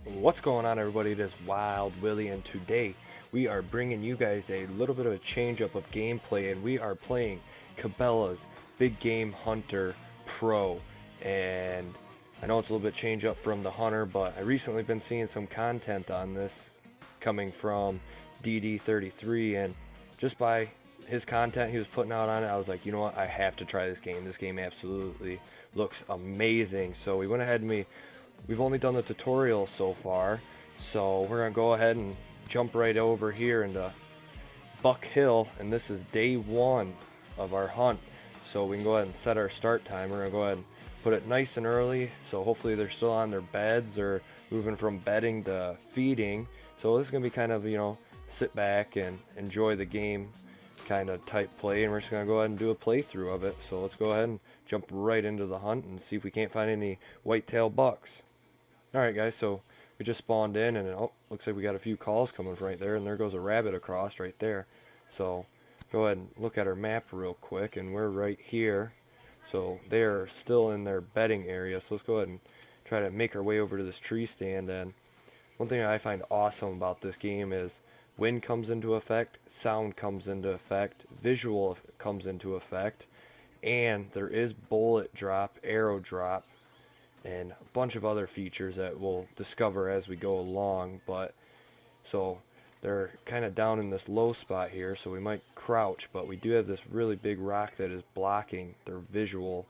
What's going on, everybody? It is Wild Willy, and today we are bringing you guys a little bit of a change up of gameplay, and we are playing Cabela's Big Game Hunter Pro. And I know it's a little bit change up from the Hunter, but I recently been seeing some content on this coming from DD33, and just by his content he was putting out on it, I was like, you know what, I have to try this game. This game absolutely looks amazing. So we went ahead and we've only done the tutorial so far, so we're gonna go ahead and jump right over here into Buck Hill, and this is day one of our hunt. So we can go ahead and set our start time. We're gonna go ahead and put it nice and early, so hopefully they're still on their beds or moving from bedding to feeding. So this is gonna be kind of, sit back and enjoy the game kind of type play, and we're just gonna go ahead and do a playthrough of it. So let's go ahead and jump right into the hunt and see if we can't find any whitetail bucks. Alright guys, so we just spawned in, and oh, looks like we got a few calls coming from right there, and there goes a rabbit across right there. So go ahead and look at our map real quick, and we're right here. So they're still in their bedding area, so let's go ahead and try to make our way over to this tree stand. And one thing I find awesome about this game is wind comes into effect, sound comes into effect, visual comes into effect, and there is bullet drop, arrow drop, and a bunch of other features that we'll discover as we go along. But so they're kind of down in this low spot here, so we might crouch, but we do have this really big rock that is blocking their visual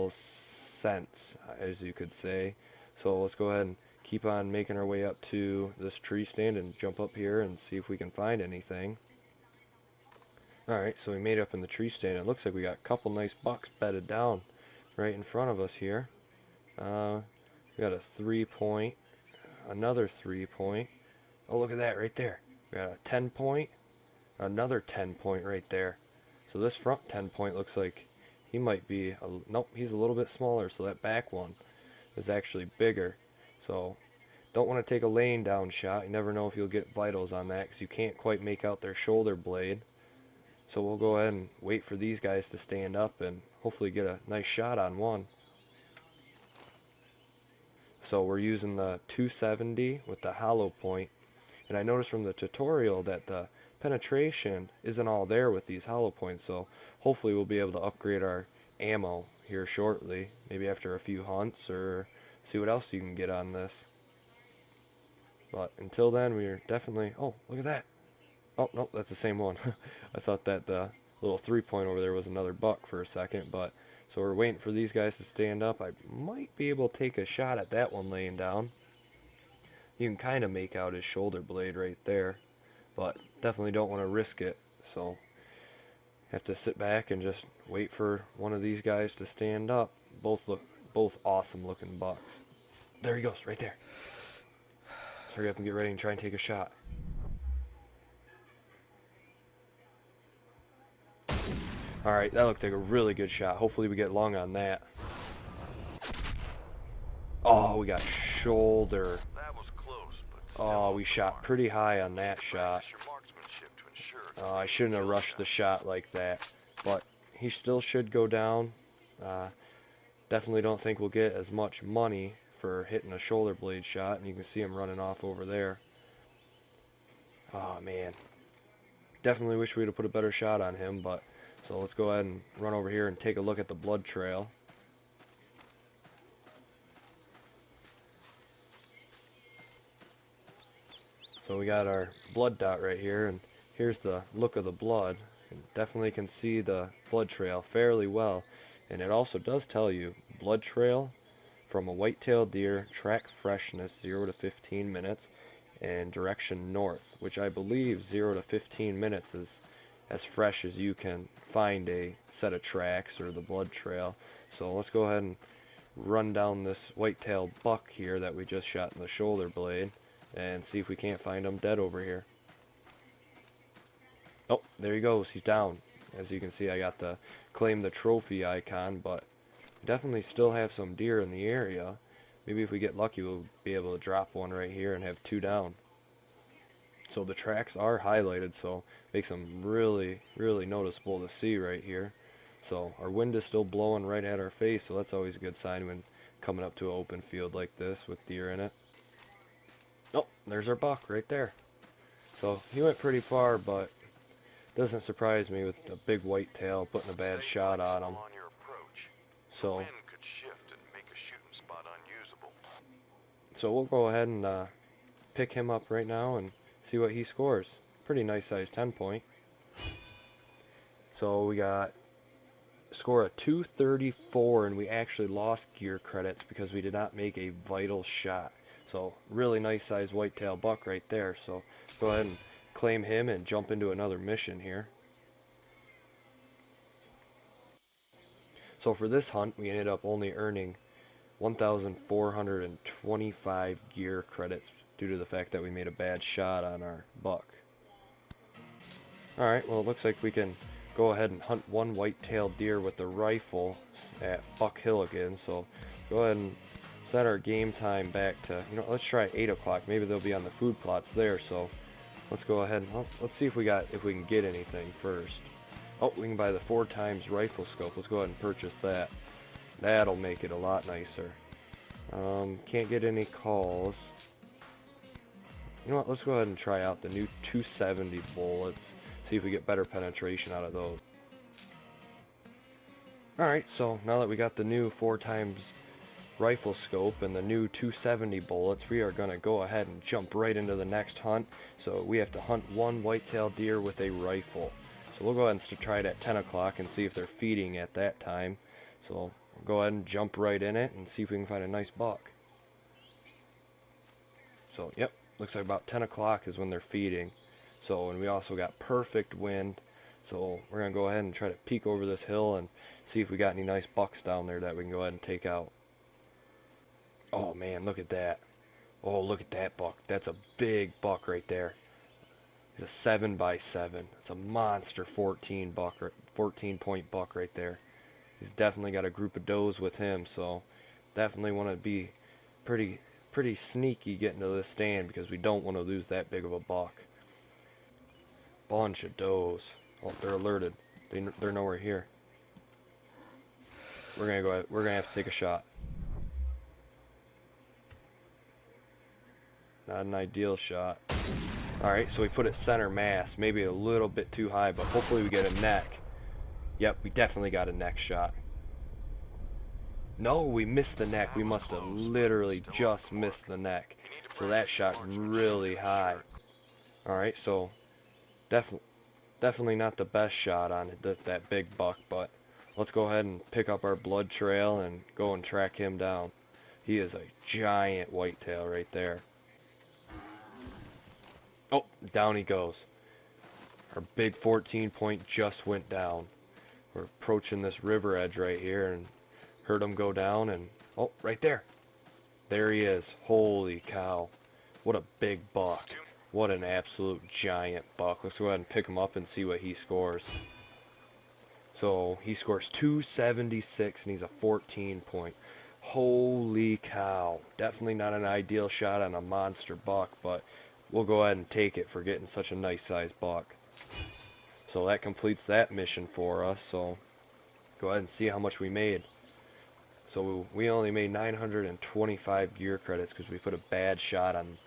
sense, as you could say. So let's go ahead and keep on making our way up to this tree stand and jump up here and see if we can find anything. Alright, so we made it up in the tree stand. It looks like we got a couple nice bucks bedded down right in front of us here. We got a 3-point, another 3-point. Oh, look at that right there. We got a 10-point, another 10-point right there. So this front 10-point looks like he might be nope, he's a little bit smaller, so that back one is actually bigger. So don't want to take a laying down shot. You never know if you'll get vitals on that, because you can't quite make out their shoulder blade. So we'll go ahead and wait for these guys to stand up and hopefully get a nice shot on one. So we're using the 270 with the hollow point, and I noticed from the tutorial that the penetration isn't all there with these hollow points, so hopefully we'll be able to upgrade our ammo here shortly, maybe after a few hunts, or see what else you can get on this. But until then, we're definitely... Oh, look at that! Oh, no, that's the same one. I thought that the little 3-point over there was another buck for a second, but so we're waiting for these guys to stand up. I might be able to take a shot at that one laying down. You can kind of make out his shoulder blade right there, but definitely don't want to risk it. So have to sit back and just wait for one of these guys to stand up. Both awesome looking bucks. There he goes, right there. So hurry up and get ready and try and take a shot. Alright, that looked like a really good shot. Hopefully we get lung on that. Oh, we got shoulder. That was close, but still Oh, we shot pretty high on that shot. your marksmanship to ensure I shouldn't have rushed the shot like that. But he still should go down. Definitely don't think we'll get as much money for hitting a shoulder blade shot. And you can see him running off over there. Oh, man. Definitely wish we'd have put a better shot on him, but... So let's go ahead and run over here and take a look at the blood trail. So we got our blood dot right here, and here's the look of the blood. And definitely can see the blood trail fairly well. And it also does tell you blood trail from a white-tailed deer, track freshness 0 to 15 minutes, and direction north, which I believe 0 to 15 minutes is as fresh as you can find a set of tracks or the blood trail. So let's go ahead and run down this white-tailed buck here that we just shot in the shoulder blade and see if we can't find him dead over here. Oh, there he goes. He's down. As you can see, I got the claim the trophy icon, but definitely still have some deer in the area. Maybe if we get lucky, we'll be able to drop one right here and have 2 down. So the tracks are highlighted, so makes them really, really noticeable to see right here. So our wind is still blowing right at our face, so that's always a good sign when coming up to an open field like this with deer in it. Oh, there's our buck right there. So he went pretty far, but doesn't surprise me with a big whitetail putting a bad shot on him. On your approach. The So wind could shift and make a shooting spot unusable. we'll go ahead and pick him up right now and see what he scores. Pretty nice size 10 point. So we got score of 234, and we actually lost gear credits because we did not make a vital shot. So really nice size whitetail buck right there. So go ahead and claim him and jump into another mission here. So for this hunt, we ended up only earning 1,425 gear credits due to the fact that we made a bad shot on our buck. Alright, well it looks like we can go ahead and hunt one white-tailed deer with the rifle at Buck Hill again. So go ahead and set our game time back to, let's try 8 o'clock. Maybe they'll be on the food plots there. So let's go ahead and let's see if we can get anything first. Oh, we can buy the 4x rifle scope. Let's go ahead and purchase that. That'll make it a lot nicer. Can't get any calls. You know what? Let's go ahead and try out the new 270 bullets. See if we get better penetration out of those. Alright, so now that we got the new 4x rifle scope and the new 270 bullets, we are going to go ahead and jump right into the next hunt. So we have to hunt one white-tailed deer with a rifle. So we'll go ahead and try it at 10 o'clock and see if they're feeding at that time. So we'll go ahead and jump right in it and see if we can find a nice buck. So yep, looks like about 10 o'clock is when they're feeding. So, and we also got perfect wind. So we're going to go ahead and try to peek over this hill and see if we got any nice bucks down there that we can go ahead and take out. Oh man, look at that. Oh, look at that buck. That's a big buck right there. He's a 7x7. It's a monster 14 point buck right there. He's definitely got a group of does with him, so definitely want to be pretty sneaky getting to this stand because we don't want to lose that big of a buck. Bunch of does. Oh, they're alerted. They're nowhere here. We're gonna have to take a shot. Not an ideal shot. Alright, so we put it center mass. Maybe a little bit too high, but hopefully we get a neck. Yep, we definitely got a neck shot. No, we missed the neck. We must have literally just missed the neck. So that shot really high. Alright, so definitely not the best shot on that big buck, but let's go ahead and pick up our blood trail and go and track him down. He is a giant whitetail right there. Oh, down he goes. Our big 14 point just went down. We're approaching this river edge right here and heard him go down, and oh, right there. There he is. Holy cow. What a big buck. What an absolute giant buck. Let's go ahead and pick him up and see what he scores. So he scores 276 and he's a 14 point. Holy cow. Definitely not an ideal shot on a monster buck, but we'll go ahead and take it for getting such a nice sized buck. So that completes that mission for us. So go ahead and see how much we made. So we only made 925 gear credits because we put a bad shot on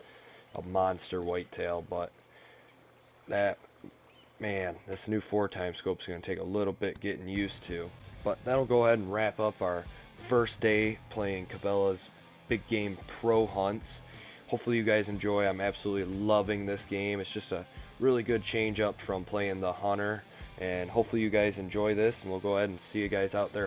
a monster whitetail, but that, man, this new 4x scope is going to take a little bit getting used to. But that'll go ahead and wrap up our first day playing Cabela's Big Game Pro Hunts. Hopefully you guys enjoy. I'm absolutely loving this game. It's just a really good change up from playing the Hunter, and hopefully you guys enjoy this, and we'll go ahead and see you guys out there.